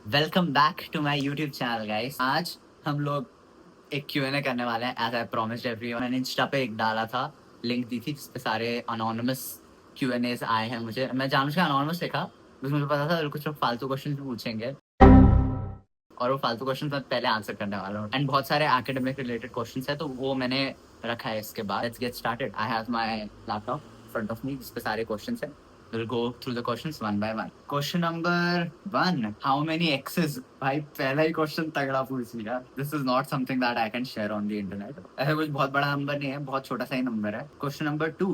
Welcome back to my YouTube channel guys. आज हम लोग एक Q&A करने वाले हैं एज आई प्रॉमिस्ड एवरीवन। मैंने इंस्टा पे एक डाला था, लिंक दी थी जिस पे सारे अनोनिमस Q&As आए हैं। मैं जानबूझ के अनोनिमस लिखा बिकॉज मुझे पता था कुछ लोग फालतू क्वेश्चन पूछेंगे और वो फालतू क्वेश्चन मैं पहले आंसर करने वाला हूँ। एंड बहुत सारे एकेडमिक रिलेटेड क्वेश्चंस है तो वो मैंने रखा है इसके बाद। Let's get started. I have my laptop front of me जिस पे सारे क्वेश्चंस हैं। We'll go through the questions one by one. Question number 1. How many exes? भाई पहला ही क्वेश्चन तगड़ा पूछ लिया। This is not something that I can share on the internet. ऐसा कुछ बहुत बड़ा नंबर नहीं है, बहुत छोटा सा ही नंबर है। Question number 2.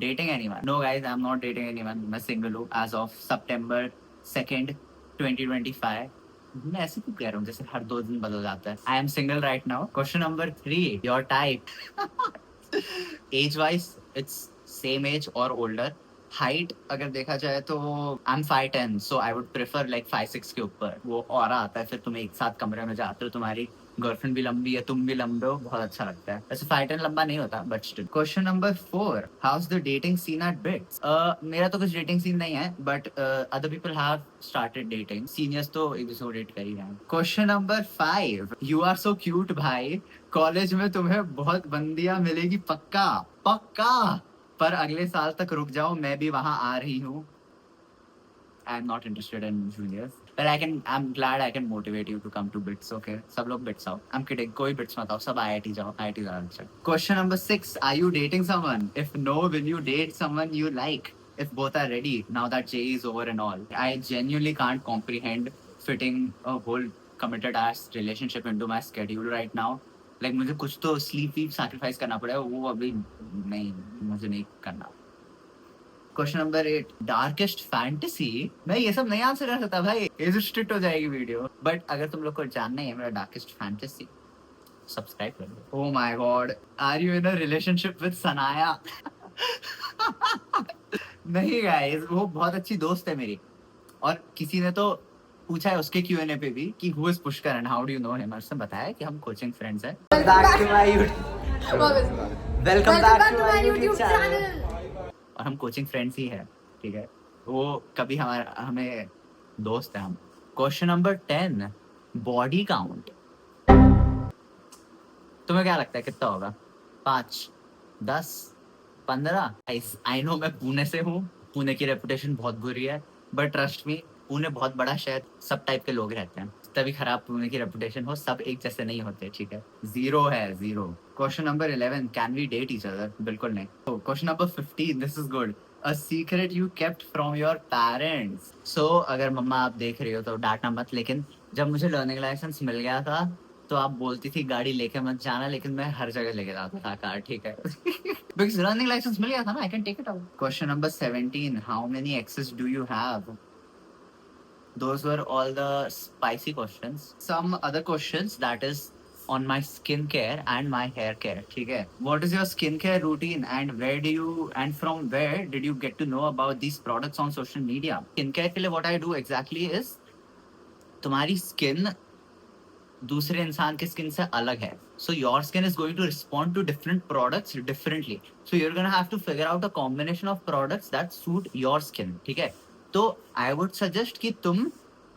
Dating anyone? No guys, I'm not dating anyone. मैं single हूँ as of September 2nd, 2025. मैं ऐसे क्यों कह रहा हूँ जैसे हर 2 दिन बदल जाता है। I am single right now. Question number 3. Your type? Age wise it's same age और ओल्डर। हाइट अगर देखा जाए तो I am 5'10", so I would prefer like 5'6" के ऊपर। वो ऑरा आता है, फिर तुम एक साथ कमरे में जाते हो, तुम्हारी गर्लफ्रेंड भी लंबी है, तुम भी लंबे हो, बहुत अच्छा लगता है। वैसे 5'10" लंबा नहीं होता but still. Question number 4. How's the dating scene at BITS? मेरा तो कुछ डेटिंग सीन नहीं है but other people have started dating. Seniors तो एक दूसरे को डेट कर ही रहे हैं। Question number 5. You are so cute भाई, कॉलेज में तुम्हें बहुत बंदियां मिलेगी पक्का पक्का, पर अगले साल तक रुक जाओ, मैं भी वहां आ रही हूँ। आई am not interested in juniors but I'm glad I can motivate you to come to BITS. Okay, सब लोग BITS आओ। I'm kidding, कोई BITS मत आओ, सब IIT जाओ, IIT ज़्यादा अच्छा। Question number 6. Are you dating someone? If no, will you date someone you like? If both are ready, now that JEE is over and all. I genuinely can't comprehend fitting a whole committed ass relationship into my schedule right now. Like मुझे कुछ तो sleep sacrifice करना पड़ेगा, वो अभी नहीं, मुझे नहीं करना। Question number 8. Darkest fantasy? मैं ये सब नहीं आंसर कर सकता भाई, एज स्ट्रिक्ट हो जाएगी वीडियो। बट अगर तुम लोग को जानना है मेरा डार्केस्ट फैंटेसी, सब्सक्राइब कर लो। Oh my God, are you in a relationship with Sanaya? नहीं गाइस, वो बहुत अच्छी दोस्त है मेरी। और किसी ने तो पूछा है उसके Q&A पे भी कि who is Pushkar and how do you know him. उसने बताया कि हम कोचिंग फ्रेंड्स हैं। Welcome back to my YouTube channel. और हम कोचिंग फ्रेंड्स ही हैं, ठीक है। वो कभी हमारा हमें दोस्त है हम। Question number 10. Body count? तुम्हें क्या लगता है कितना होगा? 5, 10, 15? आई नो मैं पुणे से हूँ, पुणे की रेपुटेशन बहुत बुरी है, बट ट्रस्ट मी, पुणे बहुत बड़ा शहर, सब टाइप के लोग रहते हैं। तभी खराब पुणे की रेपुटेशन हो, सब एक जैसे नहीं होते, ठीक है। 0 है, 0। Question number 11. Can we date each other? बिल्कुल नहीं। Question number 15. This is good. A secret you kept from your parents? So अगर मम्मा आप देख रही हो तो डांटना मत, लेकिन जब मुझे लर्निंग लाइसेंस मिल गया था तो आप बोलती थी गाड़ी लेके मत जाना, लेकिन मैं हर जगह लेके जाता था कार, ठीक है। बिकॉज रनिंग लाइसेंस मिल गया था ना, I can take it out. Question number 17. How many exes do you have? Those were all the spicy questions. Some other questions that is on my skincare and my hair care. ठीक है. What is your skincare routine and from where did you get to know about these products on social media? Skincare के लिए what I do exactly is, तुम्हारी skin दूसरे इंसान के skin से अलग है, so your skin is going to respond to different products differently, so you're gonna have to figure out a combination of products that suit your skin, ठीक है। तो आई वुड सजेस्ट कि तुम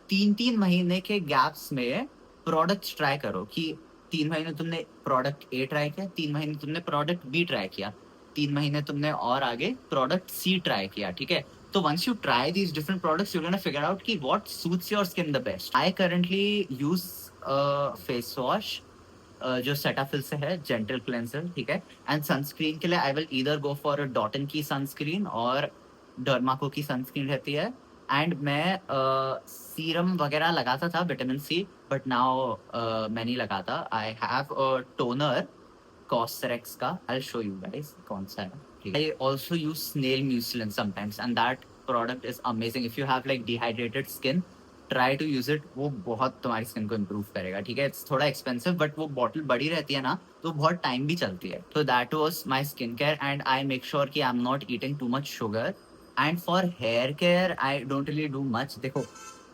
3-3 महीने के गैप्स में प्रोडक्ट्स ट्राई करो, कि 3 महीने तुमने प्रोडक्ट ए ट्राई किया, 3 महीने तुमने प्रोडक्ट बी ट्राई किया, 3 महीने तुमने और आगे प्रोडक्ट सी ट्राई किया, ठीक है। तो once you try these different products, you're gonna figure out कि what suits your skin the best. I currently use face wash जो सेटाफिल से है, जेंटल क्लेंसर, ठीक है। एंड सनस्क्रीन के लिए I will either go for Dottin की sunscreen और डर्माको की सनस्क्रीन रहती है। एंड मैं सीरम वगैरह लगाता था, विटामिन सी, बट नाउ मैं नहीं लगाता। आई हैव अ टोनर कॉस्रेक्स का, आई शो यू गाइस कौन सा है। I also use snail mucin sometimes and that product is amazing. If you have like dehydrated skin, try to use it, वो बहुत तुम्हारी स्किन को इम्प्रूव करेगा, ठीक है। इट्स थोड़ा एक्सपेंसिव बट वो बॉटल बड़ी रहती है ना, तो बहुत टाइम भी चलती है। तो that was my skin care and I make sure कि I am not eating too much sugar. And for hair care I don't really do much. देखो,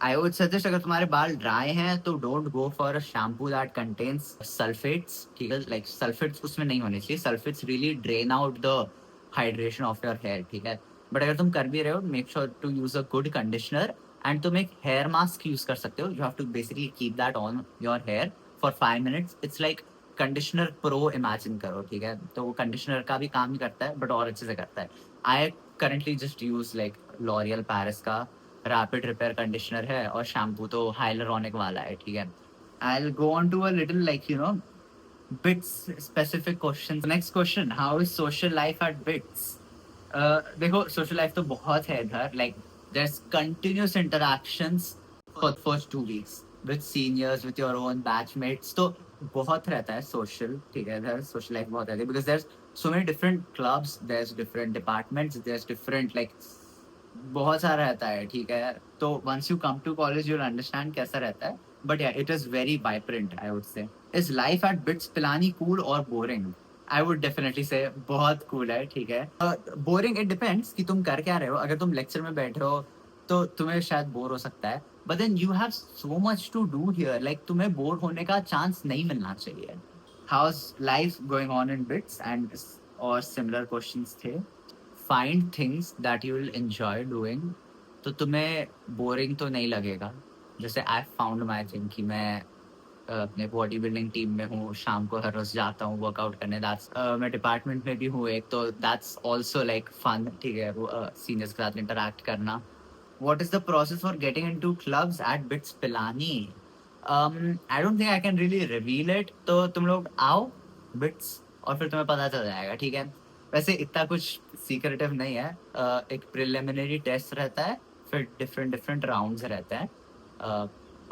आई वुड सजेस्ट, अगर तुम्हारे बाल ड्राई हैं तो don't go for a shampoo that contains sulphates, ठीक है। Like sulphates उसमें नहीं होने चाहिए, sulphates really drain out the hydration of your hair, ठीक है। बट अगर तुम कर भी रहे हो, make sure to use a good conditioner and तुम एक हेयर मास्क यूज कर सकते हो. You have to basically keep that on your hair for 5 minutes. It's like conditioner pro imagine करो, ठीक है. तो वो कंडीशनर का भी काम ही करता है बट और अच्छे से करता है. I currently just use like L'Oreal Paris का रैपिड रिपेयर कंडीशनर है और शैम्पू तो हाइलुरोनिक वाला है, ठीक है. I will go on to a little like you know bits specific questions. Next question, how is social life at bits? देखो social life तो बहुत है इधर. Like there's continuous interactions for the first 2 weeks with seniors, with your own batchmates. तो बहुत रहता है social, ठीक है. इधर social life बहुत रहती है because there's so many different clubs, there's different departments, there's different like बहुत सारा रहता है, ठीक है. तो once you come to college you'll understand कैसा रहता है. But yeah, it is very vibrant, I would say. Is life at BITS Pilani cool or boring? I would definitely say बहुत cool है, ठीक है. Boring it depends कि तुम कर क्या रहे हो. अगर तुम lecture में बैठे हो तो तुम्हें शायद बोर हो सकता है. But then you have so much to do here. Like तुम्हें बोर होने का चांस नहीं मिलना चाहिए. How's life going on in BITS? And और similar questions थे. Find things that you will enjoy doing. तो तुम्हें बोरिंग तो नहीं लगेगा. जैसे आई फाउंड माई थिंग कि मैं अपने बॉडी बिल्डिंग टीम में हूँ, शाम को हर रोज जाता हूँ वर्कआउट करने. दैट्स मैं डिपार्टमेंट में भी हूँ एक, तो दैट्स ऑल्सो लाइक फन, ठीक है. वो सीनियर्स के साथ इंटरेक्ट करना. What is the process for getting into clubs at BITS Pilani? I don't think I can really reveal it. तो तुम लोग आओ BITS और फिर तुम्हें पता चल जाएगा, ठीक है. वैसे इतना कुछ सीक्रेटिव नहीं है. एक प्रिलिमिनरी टेस्ट रहता है, फिर डिफरेंट राउंड्स रहते हैं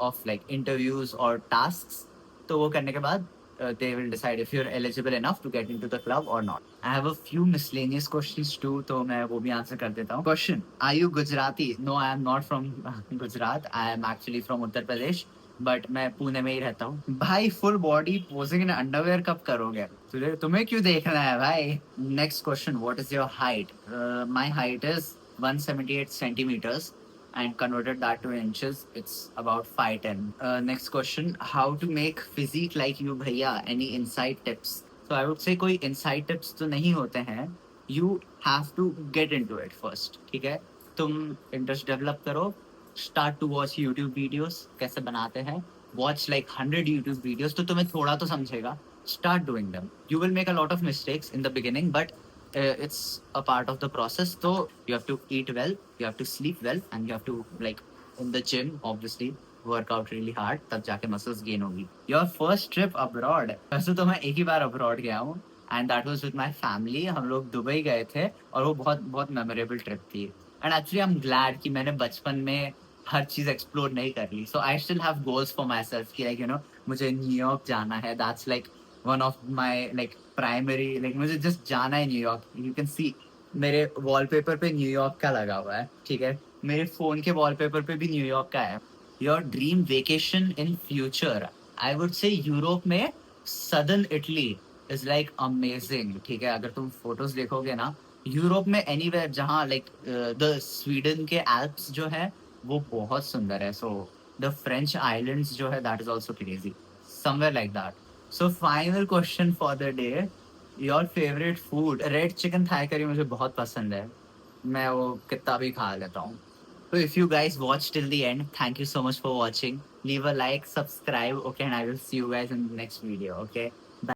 ऑफ लाइक इंटरव्यूज और टास्क्स. तो वो करने के बाद they will decide if you're eligible enough to get into the club or not. I have a few miscellaneous questions too, तो मैं वो भी आंसर कर देता हूँ. Question: Are you Gujarati? No, I am not from Gujarat. I am actually from Uttar Pradesh. But मैं पुणे में ही रहता हूँ. भाई फुल बॉडी पोजिंग इन अंडरवेयर कब करोगे? तुम्हें क्यों देखना है भाई? Next question, what is your height? My height is 178 centimeters and converted that to inches, it's about 5'10". Next question, how to make physique like you भैया? Any insight tips? So I would say कोई insight tips तो नहीं होते हैं. You have to get into it first, ठीक है. तुम interest develop करो. Start to watch YouTube videos कैसे बनाते हैं. वॉच लाइक 100 यूट्यूब वीडियोस तो तुम्हें थोड़ा तो समझेगा. Start doing them. You will make a lot of mistakes in the beginning but it's a part of the process. So you have to eat well, you have to sleep well, and you have to like in the gym obviously work out really hard. तब जाके muscles gain होगी. Your first trip abroad? वैसे तो मैं एक ही बार abroad गया हूँ and that was with my family. हम लोग दुबई गए थे और वो बहुत बहुत memorable trip थी. And actually I'm glad कि मैंने बचपन में हर चीज एक्सप्लोर नहीं कर ली. So I still have goals for myself कि लाइक यू नो मुझे न्यूयॉर्क जाना है. That's like one of my like primary, like मुझे जस्ट जाना है न्यूयॉर्क. यू कैन सी मेरे वॉलपेपर पे न्यूयॉर्क का लगा हुआ है, ठीक है. मेरे फोन के वॉलपेपर पे भी न्यूयॉर्क का है. Your dream vacation in future? I would say Europe में southern Italy is like amazing, ठीक है. अगर तुम फोटोज देखोगे ना यूरोप में एनीवेयर जहाँ लाइक द स्वीडन के एल्प्स जो है वो बहुत सुंदर है. सो द फ्रेंच आइलैंड्स जो है that is also crazy, somewhere like that. So final question for the day, your favourite food? Red chicken Thai curry मुझे बहुत पसंद है. मैं वो कितना भी खा लेता हूँ. So if you guys watched till the end, thank you so much for watching. Leave a like, subscribe, okay, and I will see you guys in the next video, okay?